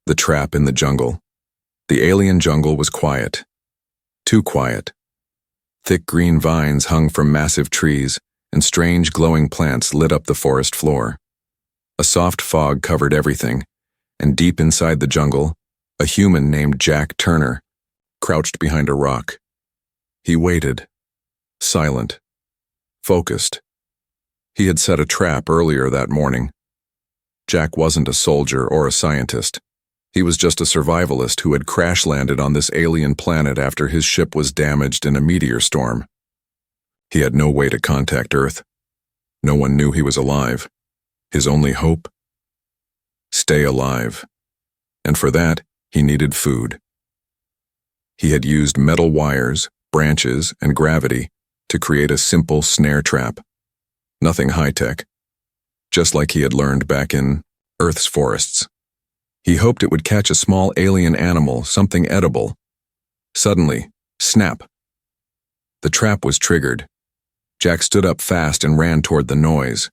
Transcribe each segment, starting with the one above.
The trap in the jungle. The alien jungle was quiet. Too quiet. Thick green vines hung from massive trees, and strange glowing plants lit up the forest floor. A soft fog covered everything, and deep inside the jungle, a human named Jack Turner crouched behind a rock. He waited, silent, focused. He had set a trap earlier that morning. Jack wasn't a soldier or a scientist. He was just a survivalist who had crash-landed on this alien planet after his ship was damaged in a meteor storm. He had no way to contact Earth. No one knew he was alive. His only hope? Stay alive. And for that, he needed food. He had used metal wires, branches, and gravity to create a simple snare trap. Nothing high-tech. Just like he had learned back in Earth's forests. He hoped it would catch a small alien animal, something edible. Suddenly, snap. The trap was triggered. Jack stood up fast and ran toward the noise.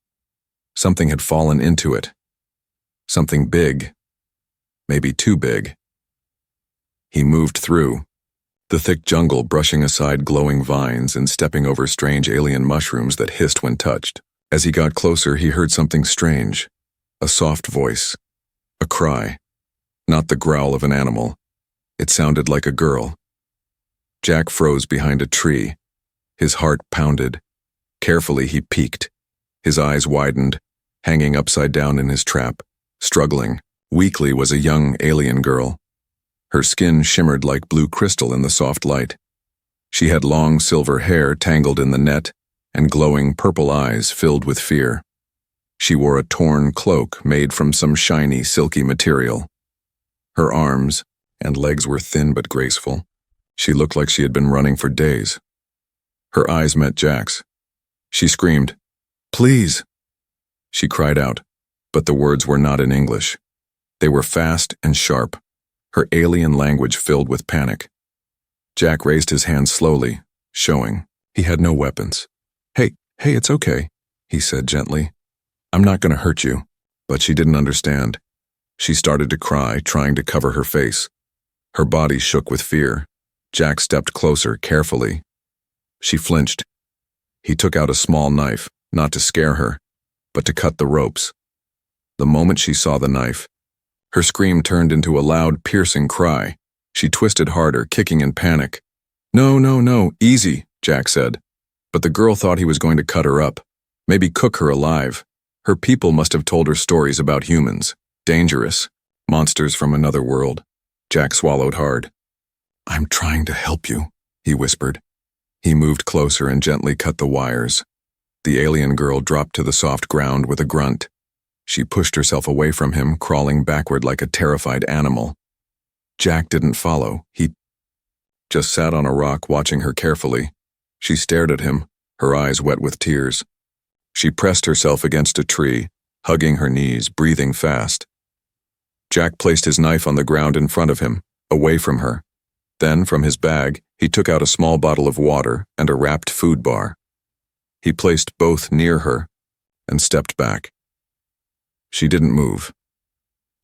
Something had fallen into it. Something big. Maybe too big. He moved through, the thick jungle brushing aside glowing vines and stepping over strange alien mushrooms that hissed when touched. As he got closer, he heard something strange. A soft voice. A cry. Not the growl of an animal. It sounded like a girl. Jack froze behind a tree. His heart pounded. Carefully, he peeked. His eyes widened, hanging upside down in his trap. Struggling, weakly, was a young alien girl. Her skin shimmered like blue crystal in the soft light. She had long silver hair tangled in the net and glowing purple eyes filled with fear. She wore a torn cloak made from some shiny, silky material. Her arms and legs were thin but graceful. She looked like she had been running for days. Her eyes met Jack's. She screamed, "Please!" She cried out, but the words were not in English. They were fast and sharp, her alien language filled with panic. Jack raised his hands slowly, showing he had no weapons. Hey, it's okay," he said gently. "I'm not going to hurt you." But she didn't understand. She started to cry, trying to cover her face. Her body shook with fear. Jack stepped closer, carefully. She flinched. He took out a small knife, not to scare her, but to cut the ropes. The moment she saw the knife, her scream turned into a loud, piercing cry. She twisted harder, kicking in panic. No, easy," Jack said. But the girl thought he was going to cut her up, maybe cook her alive. Her people must have told her stories about humans. Dangerous. Monsters from another world. Jack swallowed hard. "I'm trying to help you," he whispered. He moved closer and gently cut the wires. The alien girl dropped to the soft ground with a grunt. She pushed herself away from him, crawling backward like a terrified animal. Jack didn't follow. He just sat on a rock watching her carefully. She stared at him, her eyes wet with tears. She pressed herself against a tree, hugging her knees, breathing fast. Jack placed his knife on the ground in front of him, away from her. Then, from his bag, he took out a small bottle of water and a wrapped food bar. He placed both near her and stepped back. She didn't move.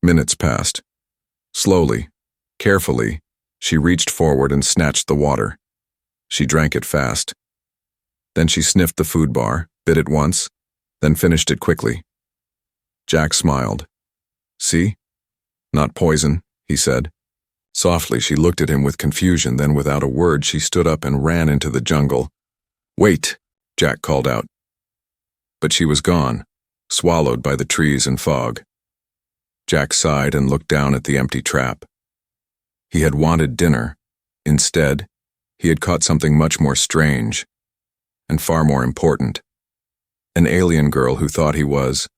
Minutes passed. Slowly, carefully, she reached forward and snatched the water. She drank it fast. Then she sniffed the food bar, bit it once, then finished it quickly. Jack smiled. "See? Not poison," he said. Softly, she looked at him with confusion, then without a word, she stood up and ran into the jungle. "Wait," Jack called out. But she was gone, swallowed by the trees and fog. Jack sighed and looked down at the empty trap. He had wanted dinner. Instead, he had caught something much more strange, and far more important. An alien girl who thought he was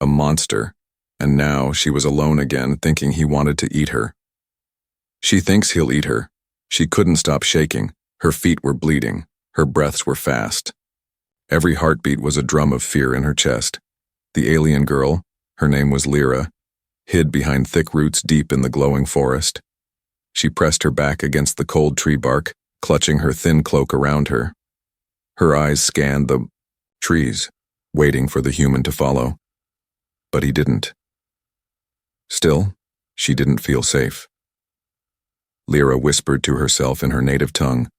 a monster, and now she was alone again, thinking he wanted to eat her. She thinks he'll eat her. She couldn't stop shaking. Her feet were bleeding. Her breaths were fast. Every heartbeat was a drum of fear in her chest. The alien girl, her name was Lyra, hid behind thick roots deep in the glowing forest. She pressed her back against the cold tree bark, clutching her thin cloak around her. Her eyes scanned the trees, waiting for the human to follow. But he didn't. Still, She didn't feel safe. Lyra whispered to herself in her native tongue,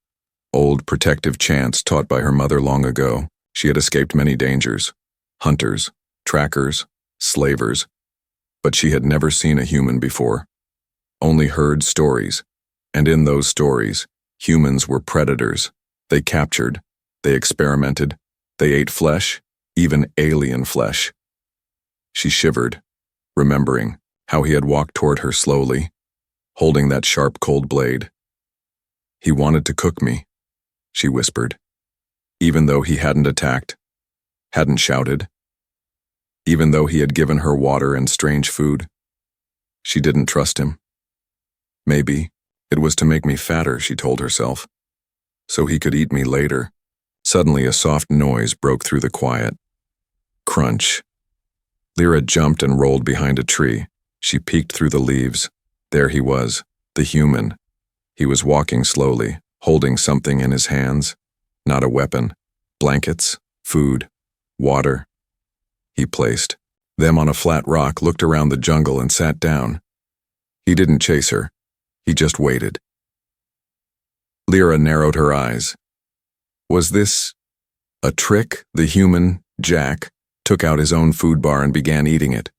old protective chants taught by her mother long ago. She had escaped many dangers, hunters, trackers, slavers, but she had never seen a human before, only heard stories, and in those stories, humans were predators. They captured, they experimented, they ate flesh, even alien flesh. She shivered, remembering how he had walked toward her slowly, holding that sharp, cold blade. He wanted to cook me, she whispered, even though he hadn't attacked, hadn't shouted, even though he had given her water and strange food. She didn't trust him. Maybe it was to make me fatter, she told herself, so he could eat me later. Suddenly a soft noise broke through the quiet. Crunch. Lyra jumped and rolled behind a tree. She peeked through the leaves. There he was, the human. He was walking slowly, holding something in his hands. Not a weapon. Blankets, food, water. He placed them on a flat rock, looked around the jungle, and sat down. He didn't chase her. He just waited. Lyra narrowed her eyes. Was this a trick? The human, Jack, took out his own food bar and began eating it.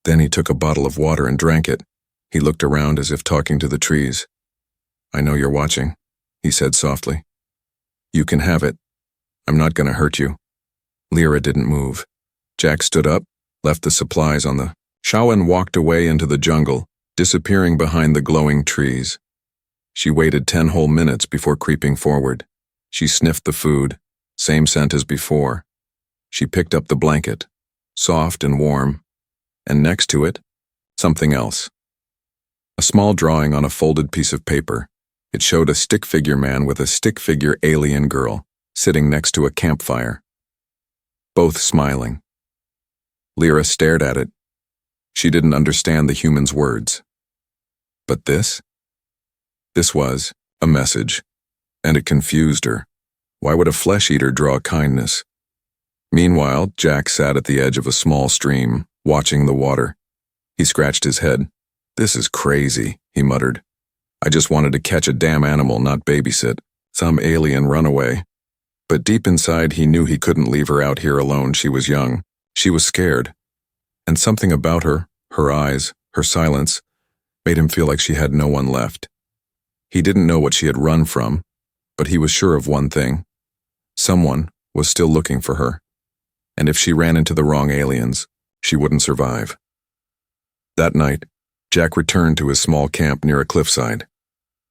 Then he took a bottle of water and drank it. He looked around as if talking to the trees. I know you're watching, he said softly. You can have it. I'm not going to hurt you. Lyra didn't move. Jack stood up, left the supplies on the shelf, and walked away into the jungle, disappearing behind the glowing trees. She waited 10 whole minutes before creeping forward. She sniffed the food, same scent as before. She picked up the blanket, soft and warm, and next to it, something else. A small drawing on a folded piece of paper. It showed a stick figure man with a stick figure alien girl sitting next to a campfire, both smiling. Lyra stared at it. She didn't understand the human's words. But this was a message, and it confused her. Why would a flesh-eater draw kindness? Meanwhile, Jack sat at the edge of a small stream, watching the water. He scratched his head. This is crazy, he muttered. I just wanted to catch a damn animal, not babysit some alien runaway. But deep inside, he knew he couldn't leave her out here alone. She was young. She was scared. And something about her eyes, her silence, made him feel like she had no one left. He didn't know what she had run from, but he was sure of one thing. Someone was still looking for her. And if she ran into the wrong aliens, she wouldn't survive. That night, Jack returned to his small camp near a cliffside.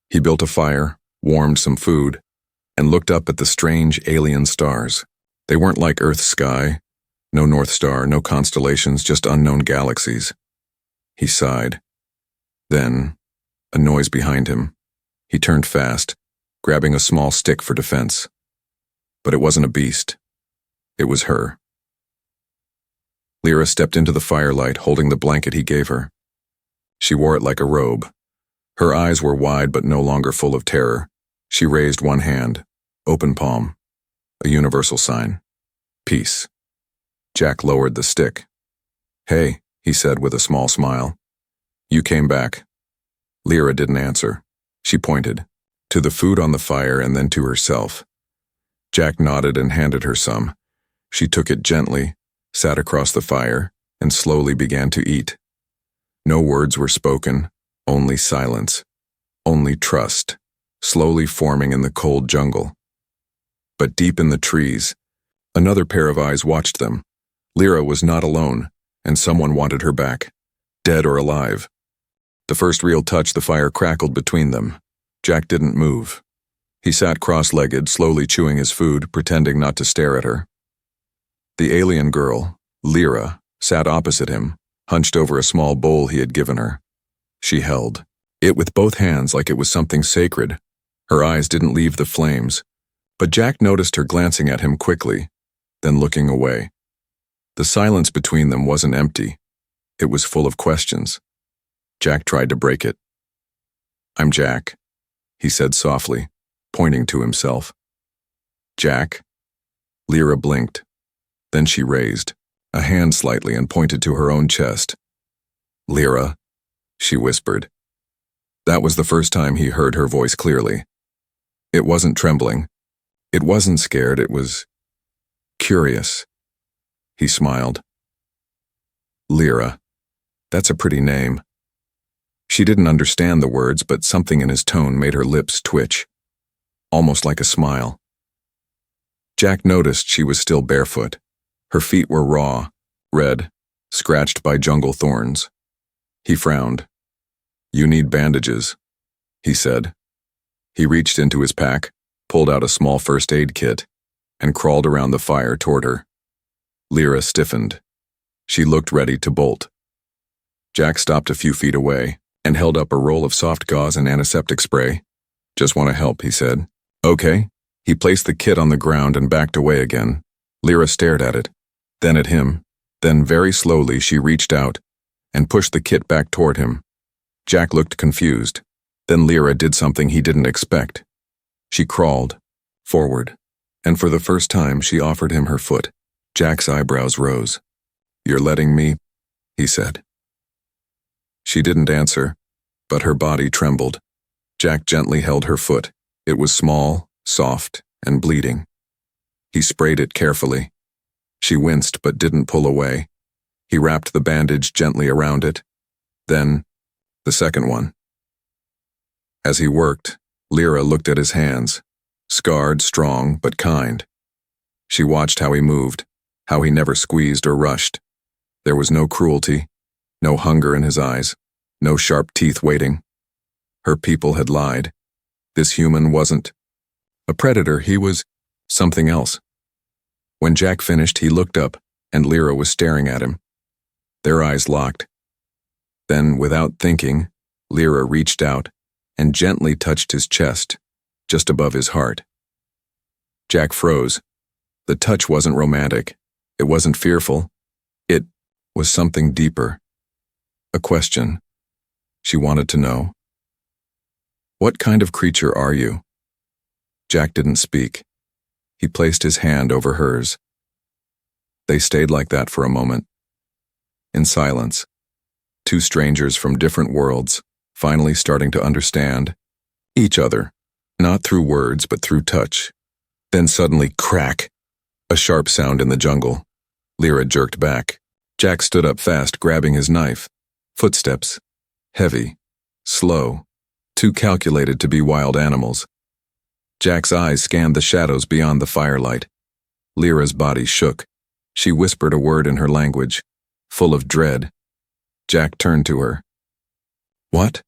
He built a fire, warmed some food, and looked up at the strange alien stars. They weren't like Earth's sky. No North Star, no constellations, just unknown galaxies. He sighed. Then, a noise behind him. He turned fast, grabbing a small stick for defense. But it wasn't a beast. It was her. Lyra stepped into the firelight, holding the blanket he gave her. She wore it like a robe. Her eyes were wide but no longer full of terror. She raised one hand, open palm, a universal sign. Peace. Jack lowered the stick. Hey, he said with a small smile. You came back. Lyra didn't answer. She pointed, to the food on the fire and then to herself. Jack nodded and handed her some. She took it gently, sat across the fire, and slowly began to eat. No words were spoken, only silence, only trust, slowly forming in the cold jungle. But deep in the trees, another pair of eyes watched them. Lyra was not alone, and someone wanted her back, dead or alive. The first real touch, the fire crackled between them. Jack didn't move. He sat cross-legged, slowly chewing his food, pretending not to stare at her. The alien girl, Lyra, sat opposite him, hunched over a small bowl he had given her. She held it with both hands like it was something sacred. Her eyes didn't leave the flames, but Jack noticed her glancing at him quickly, then looking away. The silence between them wasn't empty. It was full of questions. Jack tried to break it. I'm Jack, he said softly, pointing to himself. Jack? Lyra blinked. Then she raised a hand slightly and pointed to her own chest. Lyra, she whispered. That was the first time he heard her voice clearly. It wasn't trembling. It wasn't scared, it was curious. He smiled. Lyra. That's a pretty name. She didn't understand the words, but something in his tone made her lips twitch, almost like a smile. Jack noticed she was still barefoot. Her feet were raw, red, scratched by jungle thorns. He frowned. You need bandages, he said. He reached into his pack, pulled out a small first aid kit, and crawled around the fire toward her. Lyra stiffened. She looked ready to bolt. Jack stopped a few feet away and held up a roll of soft gauze and antiseptic spray. Just want to help, he said. Okay. He placed the kit on the ground and backed away again. Lyra stared at it, then at him. Then very slowly she reached out and pushed the kit back toward him. Jack looked confused. Then Lyra did something he didn't expect. She crawled forward, and for the first time she offered him her foot. Jack's eyebrows rose. You're letting me? He said. She didn't answer, but her body trembled. Jack gently held her foot. It was small, soft, and bleeding. He sprayed it carefully. She winced but didn't pull away. He wrapped the bandage gently around it. Then, the second one. As he worked, Lyra looked at his hands, scarred, strong, but kind. She watched how he moved, how he never squeezed or rushed. There was no cruelty, no hunger in his eyes, no sharp teeth waiting. Her people had lied. This human wasn't a predator, he was something else. When Jack finished, he looked up, and Lyra was staring at him. Their eyes locked. Then, without thinking, Lyra reached out and gently touched his chest, just above his heart. Jack froze. The touch wasn't romantic. It wasn't fearful. It was something deeper. A question. She wanted to know. What kind of creature are you? Jack didn't speak. He placed his hand over hers. They stayed like that for a moment. In silence. Two strangers from different worlds, finally starting to understand each other, not through words but through touch. Then suddenly, crack! A sharp sound in the jungle. Lyra jerked back. Jack stood up fast, grabbing his knife. Footsteps. Heavy. Slow. Too calculated to be wild animals. Jack's eyes scanned the shadows beyond the firelight. Lyra's body shook. She whispered a word in her language, full of dread. Jack turned to her. What?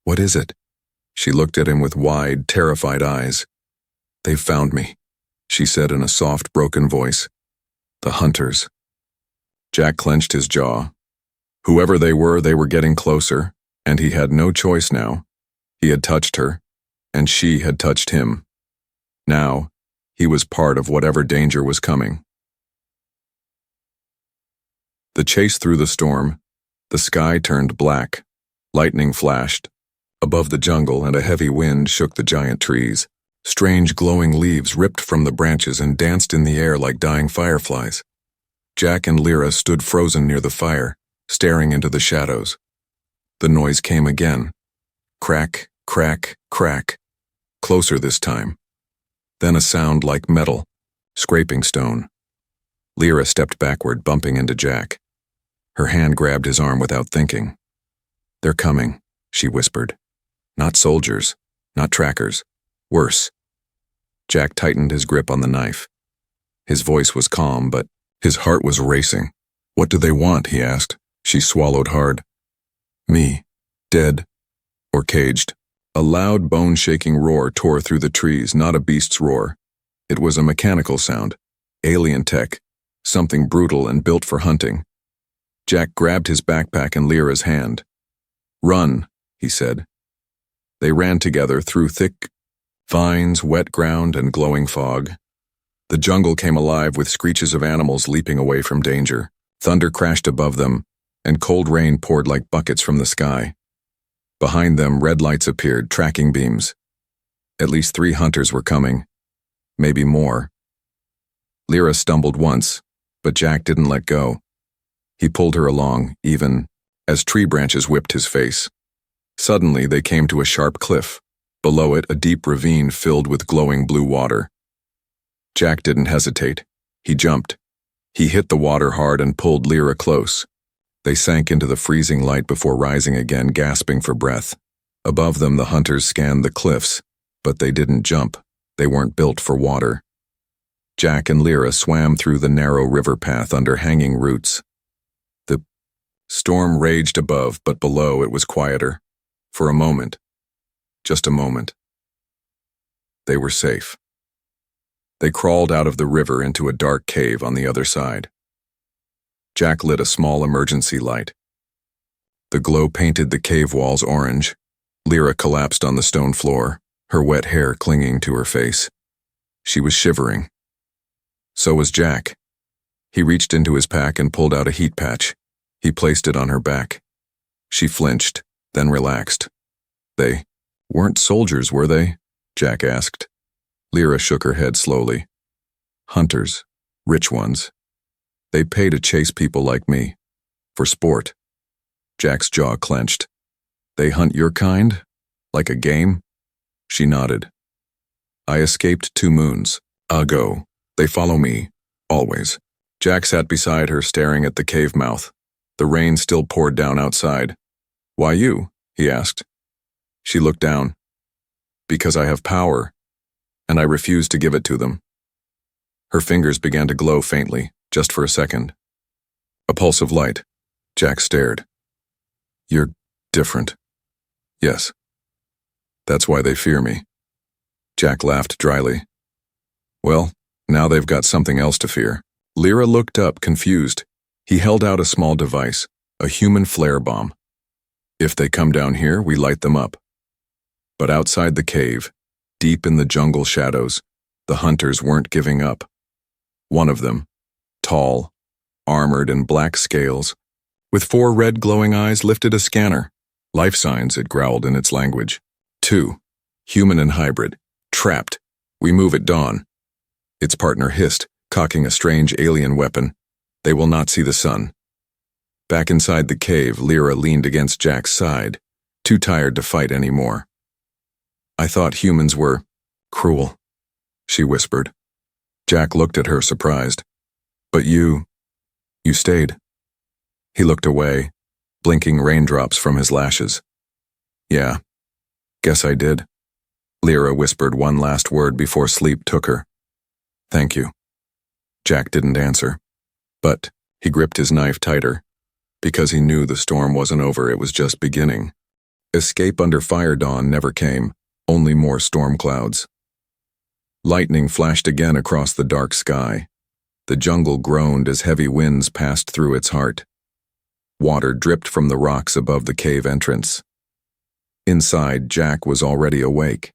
What is it? She looked at him with wide, terrified eyes. They've found me, she said in a soft, broken voice. The hunters. Jack clenched his jaw. Whoever they were getting closer, and he had no choice now. He had touched her, and she had touched him. Now, he was part of whatever danger was coming. The chase through the storm. The sky turned black. Lightning flashed. Above the jungle, and a heavy wind shook the giant trees. Strange glowing leaves ripped from the branches and danced in the air like dying fireflies. Jack and Lyra stood frozen near the fire, staring into the shadows. The noise came again. Crack, crack, crack. Closer this time. Then a sound like metal, scraping stone. Lyra stepped backward, bumping into Jack. Her hand grabbed his arm without thinking. They're coming, she whispered. Not soldiers, not trackers. Worse. Jack tightened his grip on the knife. His voice was calm, but his heart was racing. What do they want, he asked. She swallowed hard. Me. Dead. Or caged. A loud, bone-shaking roar tore through the trees, not a beast's roar. It was a mechanical sound. Alien tech. Something brutal and built for hunting. Jack grabbed his backpack and Lyra's hand. Run, he said. They ran together through thick vines, wet ground, and glowing fog. The jungle came alive with screeches of animals leaping away from danger. Thunder crashed above them, and cold rain poured like buckets from the sky. Behind them, red lights appeared, tracking beams. At least 3 hunters were coming. Maybe more. Lyra stumbled once, but Jack didn't let go. He pulled her along, even as tree branches whipped his face. Suddenly, they came to a sharp cliff. Below it, a deep ravine filled with glowing blue water. Jack didn't hesitate. He jumped. He hit the water hard and pulled Lyra close. They sank into the freezing light before rising again, gasping for breath. Above them, the hunters scanned the cliffs, but they didn't jump. They weren't built for water. Jack and Lyra swam through the narrow river path under hanging roots. The storm raged above, but below it was quieter. For a moment. Just a moment. They were safe. They crawled out of the river into a dark cave on the other side. Jack lit a small emergency light. The glow painted the cave walls orange. Lyra collapsed on the stone floor, her wet hair clinging to her face. She was shivering. So was Jack. He reached into his pack and pulled out a heat patch. He placed it on her back. She flinched, then relaxed. They weren't soldiers, were they? Jack asked. Lyra shook her head slowly. Hunters, rich ones. They pay to chase people like me. For sport. Jack's jaw clenched. They hunt your kind? Like a game? She nodded. I escaped 2 moons ago. They follow me. Always. Jack sat beside her, staring at the cave mouth. The rain still poured down outside. Why you? He asked. She looked down. Because I have power, and I refuse to give it to them. Her fingers began to glow faintly, just for a second. A pulse of light. Jack stared. You're different. Yes. That's why they fear me. Jack laughed dryly. Well, now they've got something else to fear. Lyra looked up, confused. He held out a small device, a human flare bomb. If they come down here, we light them up. But outside the cave, deep in the jungle shadows, the hunters weren't giving up. One of them, tall, armored in black scales, with 4 red glowing eyes, lifted a scanner. Life signs, it growled in its language. 2, human and hybrid, trapped. We move at dawn. Its partner hissed, cocking a strange alien weapon. They will not see the sun. Back inside the cave, Lyra leaned against Jack's side, too tired to fight anymore. I thought humans were cruel, she whispered. Jack looked at her, surprised. But you stayed. He looked away, blinking raindrops from his lashes. Yeah, guess I did. Lyra whispered one last word before sleep took her. Thank you. Jack didn't answer. But he gripped his knife tighter. Because he knew the storm wasn't over, it was just beginning. Escape under fire dawn never came. Only more storm clouds. Lightning flashed again across the dark sky. The jungle groaned as heavy winds passed through its heart. Water dripped from the rocks above the cave entrance. Inside, Jack was already awake.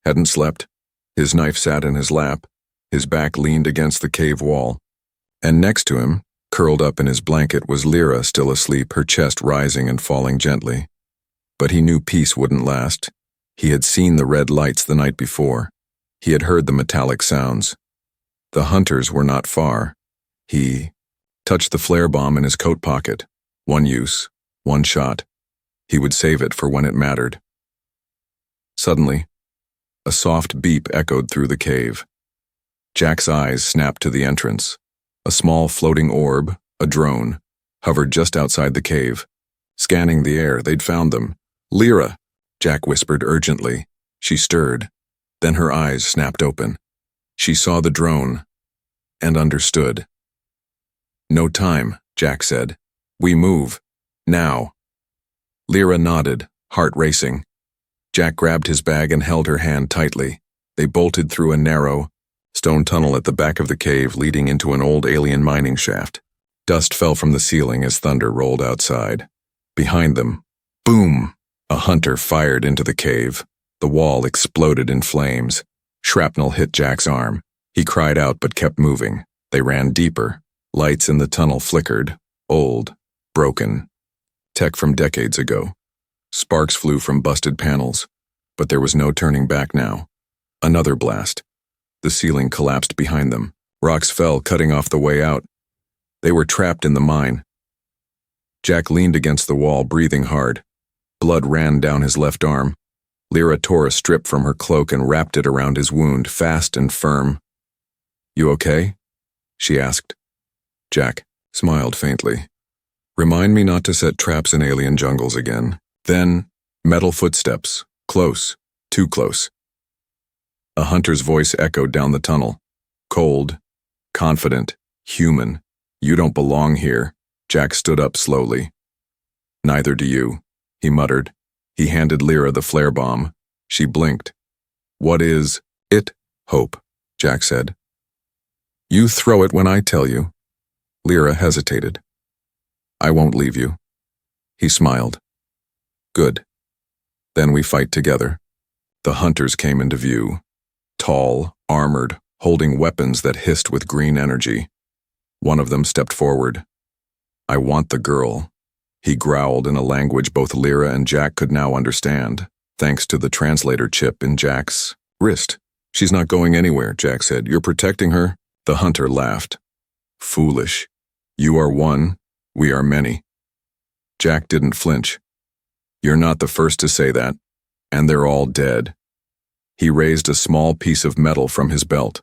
Hadn't slept. His knife sat in his lap. His back leaned against the cave wall. And next to him, curled up in his blanket, was Lyra, still asleep, her chest rising and falling gently. But he knew peace wouldn't last. He had seen the red lights the night before. He had heard the metallic sounds. The hunters were not far. He touched the flare bomb in his coat pocket. One use, one shot. He would save it for when it mattered. Suddenly, a soft beep echoed through the cave. Jack's eyes snapped to the entrance. A small floating orb, a drone, hovered just outside the cave. Scanning the air, they'd found them. Lyra! Jack whispered urgently. She stirred. Then her eyes snapped open. She saw the drone and understood. No time, Jack said. We move. Now. Lyra nodded, heart racing. Jack grabbed his bag and held her hand tightly. They bolted through a narrow, stone tunnel at the back of the cave leading into an old alien mining shaft. Dust fell from the ceiling as thunder rolled outside. Behind them, boom! A hunter fired into the cave. The wall exploded in flames. Shrapnel hit Jack's arm. He cried out but kept moving. They ran deeper. Lights in the tunnel flickered. Old. Broken. Tech from decades ago. Sparks flew from busted panels. But there was no turning back now. Another blast. The ceiling collapsed behind them. Rocks fell, cutting off the way out. They were trapped in the mine. Jack leaned against the wall, breathing hard. Blood ran down his left arm. Lyra tore a strip from her cloak and wrapped it around his wound, fast and firm. "You okay?" she asked. Jack smiled faintly. "Remind me not to set traps in alien jungles again." Then, metal footsteps. Close. Too close. A hunter's voice echoed down the tunnel. Cold. Confident. Human. "You don't belong here." Jack stood up slowly. "Neither do you," he muttered. He handed Lyra the flare bomb. She blinked. "What is it?" "Hope," Jack said. "You throw it when I tell you." Lyra hesitated. "I won't leave you." He smiled. "Good. Then we fight together." The hunters came into view. Tall, armored, holding weapons that hissed with green energy. One of them stepped forward. "I want the girl," he growled in a language both Lyra and Jack could now understand, thanks to the translator chip in Jack's wrist. "She's not going anywhere," Jack said. "You're protecting her?" The hunter laughed. "Foolish. You are one, we are many." Jack didn't flinch. "You're not the first to say that, and they're all dead." He raised a small piece of metal from his belt.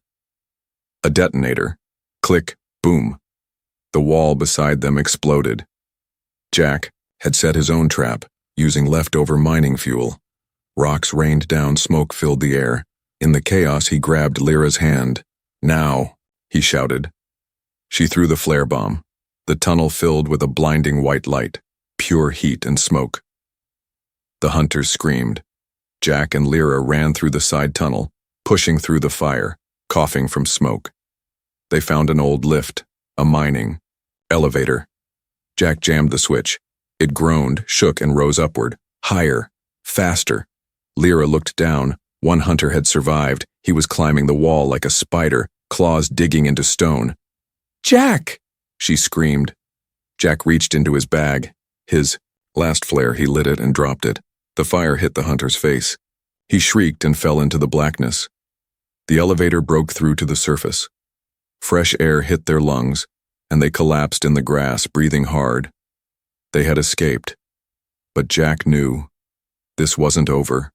A detonator. Click, boom. The wall beside them exploded. Jack had set his own trap, using leftover mining fuel. Rocks rained down, smoke filled the air. In the chaos, he grabbed Lyra's hand. "Now," he shouted. She threw the flare bomb. The tunnel filled with a blinding white light, pure heat and smoke. The hunters screamed. Jack and Lyra ran through the side tunnel, pushing through the fire, coughing from smoke. They found an old lift, a mining elevator. Jack jammed the switch. It groaned, shook, and rose upward, higher, faster. Lyra looked down. One hunter had survived. He was climbing the wall like a spider, claws digging into stone. "Jack!" she screamed. Jack reached into his bag. His last flare, he lit it and dropped it. The fire hit the hunter's face. He shrieked and fell into the blackness. The elevator broke through to the surface. Fresh air hit their lungs, and they collapsed in the grass, breathing hard. They had escaped. But Jack knew this wasn't over.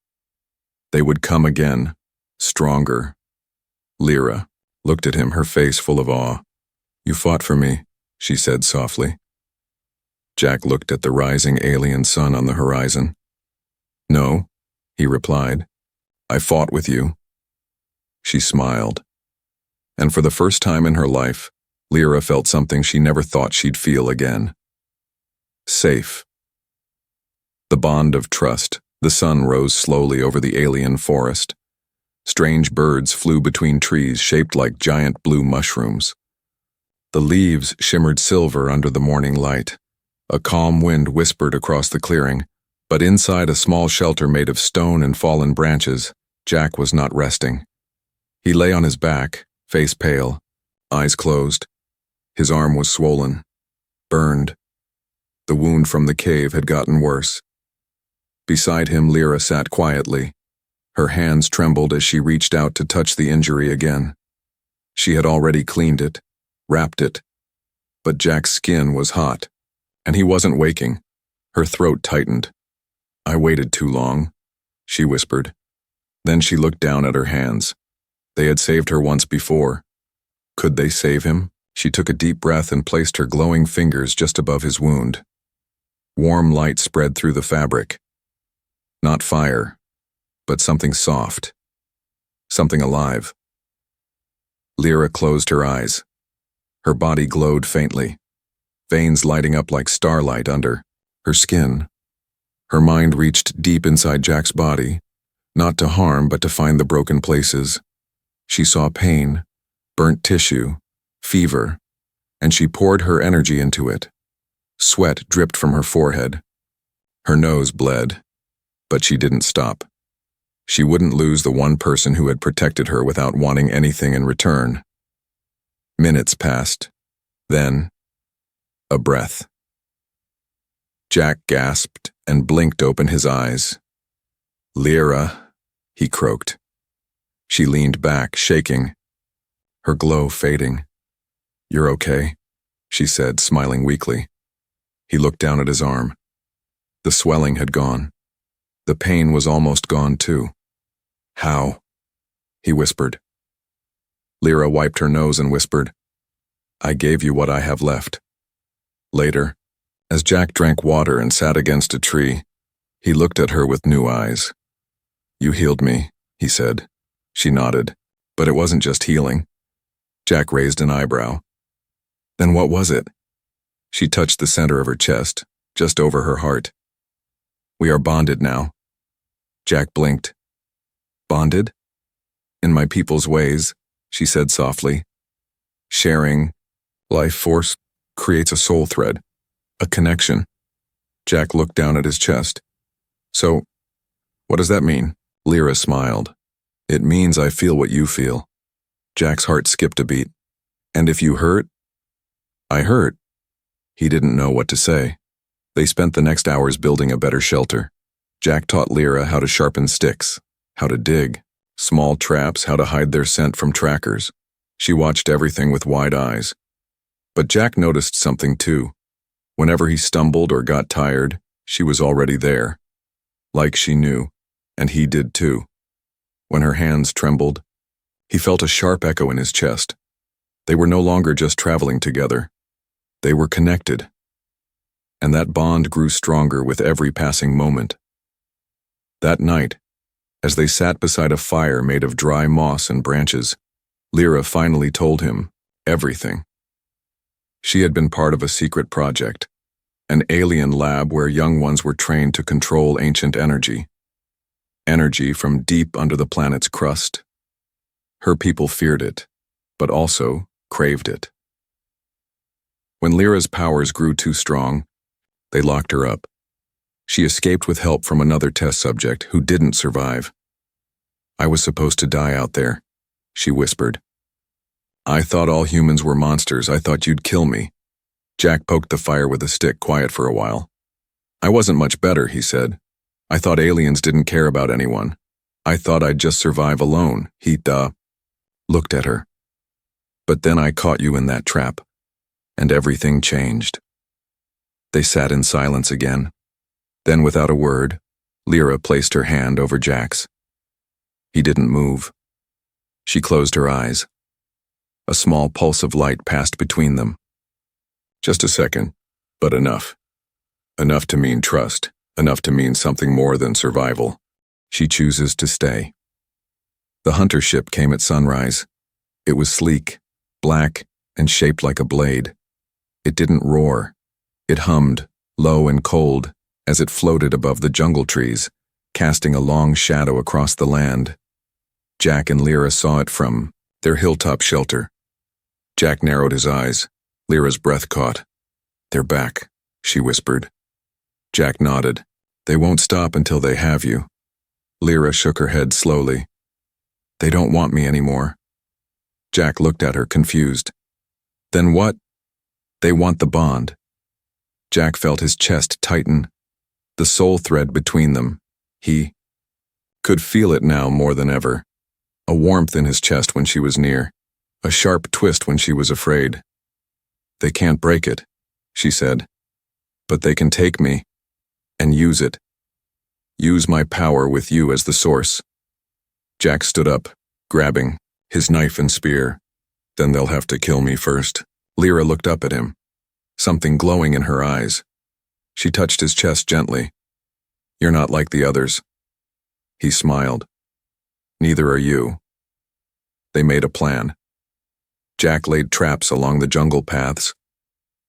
They would come again, stronger. Lyra looked at him, her face full of awe. "You fought for me," she said softly. Jack looked at the rising alien sun on the horizon. "No," he replied. "I fought with you." She smiled. And for the first time in her life, Lyra felt something she never thought she'd feel again. Safe. The bond of trust. The sun rose slowly over the alien forest. Strange birds flew between trees shaped like giant blue mushrooms. The leaves shimmered silver under the morning light. A calm wind whispered across the clearing, but inside a small shelter made of stone and fallen branches, Jack was not resting. He lay on his back, face pale, eyes closed. His arm was swollen, burned. The wound from the cave had gotten worse. Beside him, Lyra sat quietly. Her hands trembled as she reached out to touch the injury again. She had already cleaned it, wrapped it. But Jack's skin was hot, and he wasn't waking. Her throat tightened. "I waited too long," she whispered. Then she looked down at her hands. They had saved her once before. Could they save him? She took a deep breath and placed her glowing fingers just above his wound. Warm light spread through the fabric. Not fire, but something soft. Something alive. Lyra closed her eyes. Her body glowed faintly, veins lighting up like starlight under her skin. Her mind reached deep inside Jack's body, not to harm but to find the broken places. She saw pain, burnt tissue, fever, and she poured her energy into it. Sweat dripped from her forehead. Her nose bled, but she didn't stop. She wouldn't lose the one person who had protected her without wanting anything in return. Minutes passed. Then, a breath. Jack gasped and blinked open his eyes. "Lyra," he croaked. She leaned back, shaking, her glow fading. "You're okay," she said, smiling weakly. He looked down at his arm. The swelling had gone. The pain was almost gone too. How? He whispered. Lyra wiped her nose and whispered, I gave you what I have left. Later, as Jack drank water and sat against a tree, he looked at her with new eyes. You healed me, he said. She nodded, but it wasn't just healing. Jack raised an eyebrow. Then what was it? She touched the center of her chest, just over her heart. We are bonded now. Jack blinked. Bonded? In my people's ways, she said softly. Sharing life force creates a soul thread, a connection. Jack looked down at his chest. So, what does that mean? Lyra smiled. It means I feel what you feel. Jack's heart skipped a beat. And if you hurt? I hurt. He didn't know what to say. They spent the next hours building a better shelter. Jack taught Lyra how to sharpen sticks, how to dig, small traps, how to hide their scent from trackers. She watched everything with wide eyes. But Jack noticed something too. Whenever he stumbled or got tired, she was already there. Like she knew, and he did too. When her hands trembled, he felt a sharp echo in his chest. They were no longer just traveling together. They were connected. And that bond grew stronger with every passing moment. That night, as they sat beside a fire made of dry moss and branches, Lyra finally told him everything. She had been part of a secret project, an alien lab where young ones were trained to control ancient energy. Energy from deep under the planet's crust. Her people feared it, but also craved it. When Lyra's powers grew too strong, they locked her up. She escaped with help from another test subject who didn't survive. I was supposed to die out there, she whispered. I thought all humans were monsters. I thought you'd kill me. Jack poked the fire with a stick, quiet for a while. I wasn't much better, he said. I thought aliens didn't care about anyone. I thought I'd just survive alone. He looked at her. But then I caught you in that trap, and everything changed. They sat in silence again. Then, without a word, Lyra placed her hand over Jack's. He didn't move. She closed her eyes. A small pulse of light passed between them. Just a second, but enough. Enough to mean trust, enough to mean something more than survival. She chooses to stay. The hunter ship came at sunrise. It was sleek, black, and shaped like a blade. It didn't roar. It hummed, low and cold, as it floated above the jungle trees, casting a long shadow across the land. Jack and Lyra saw it from their hilltop shelter. Jack narrowed his eyes. Lyra's breath caught. They're back, she whispered. Jack nodded. They won't stop until they have you. Lyra shook her head slowly. They don't want me anymore. Jack looked at her, confused. Then what? They want the bond. Jack felt his chest tighten, the soul thread between them. He could feel it now more than ever. A warmth in his chest when she was near, a sharp twist when she was afraid. They can't break it, she said. But they can take me and use it. Use my power with you as the source. Jack stood up, grabbing his knife and spear. Then they'll have to kill me first. Lyra looked up at him, something glowing in her eyes. She touched his chest gently. You're not like the others. He smiled. Neither are you. They made a plan. Jack laid traps along the jungle paths.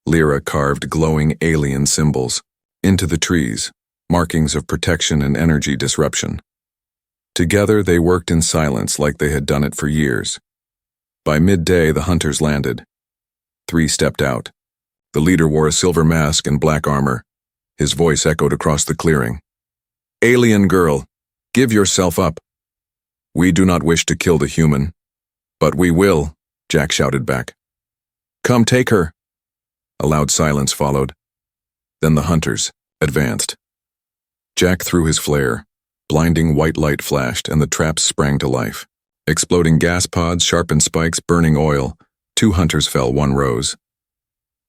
Lyra carved glowing alien symbols into the trees, markings of protection and energy disruption. Together they worked in silence like they had done it for years. By midday the hunters landed. 3 stepped out. The leader wore a silver mask and black armor. His voice echoed across the clearing. Alien girl, give yourself up. We do not wish to kill the human. But we will, Jack shouted back. Come take her. A loud silence followed. Then the hunters advanced. Jack threw his flare. Blinding white light flashed and the traps sprang to life. Exploding gas pods, sharpened spikes, burning oil. 2 hunters fell, 1 rose.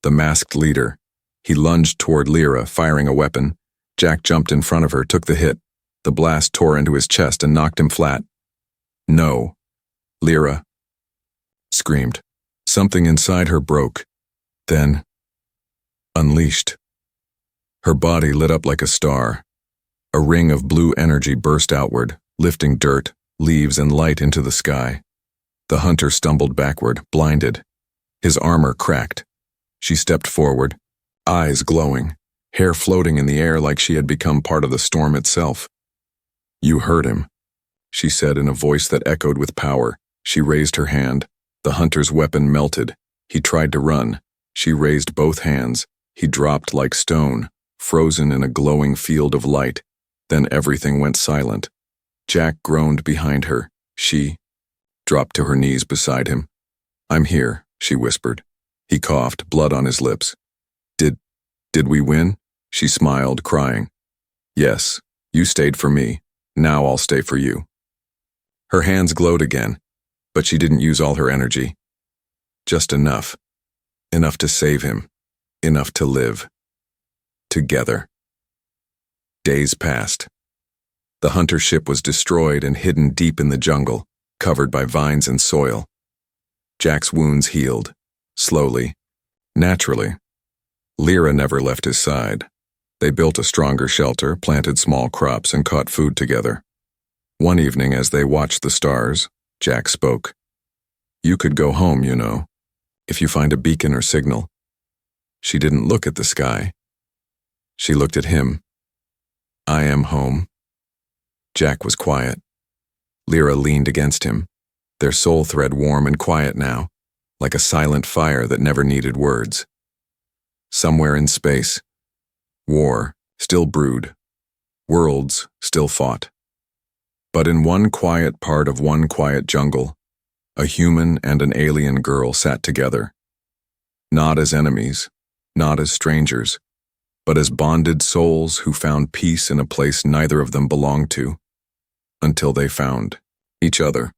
The masked leader. He lunged toward Lyra, firing a weapon. Jack jumped in front of her, took the hit. The blast tore into his chest and knocked him flat. No. Lyra screamed. Something inside her broke. Then, unleashed. Her body lit up like a star. A ring of blue energy burst outward, lifting dirt, leaves, and light into the sky. The hunter stumbled backward, blinded. His armor cracked. She stepped forward, eyes glowing, hair floating in the air like she had become part of the storm itself. "You heard him," she said in a voice that echoed with power. She raised her hand. The hunter's weapon melted. He tried to run. She raised both hands. He dropped like stone, frozen in a glowing field of light. Then everything went silent. Jack groaned behind her. She dropped to her knees beside him. "I'm here," she whispered. He coughed, blood on his lips. Did we win?" She smiled, crying. "Yes, you stayed for me. Now I'll stay for you." Her hands glowed again, but she didn't use all her energy. Just enough. Enough to save him. Enough to live. Together. Days passed. The hunter ship was destroyed and hidden deep in the jungle, covered by vines and soil. Jack's wounds healed, slowly, naturally. Lyra never left his side. They built a stronger shelter, planted small crops, and caught food together. One evening, as they watched the stars, Jack spoke. "You could go home, you know, if you find a beacon or signal." She didn't look at the sky. She looked at him. "I am home." Jack was quiet. Lyra leaned against him, their soul thread warm and quiet now, like a silent fire that never needed words. Somewhere in space, war still brewed, worlds still fought. But in one quiet part of one quiet jungle, a human and an alien girl sat together. Not as enemies, not as strangers, but as bonded souls who found peace in a place neither of them belonged to, until they found each other.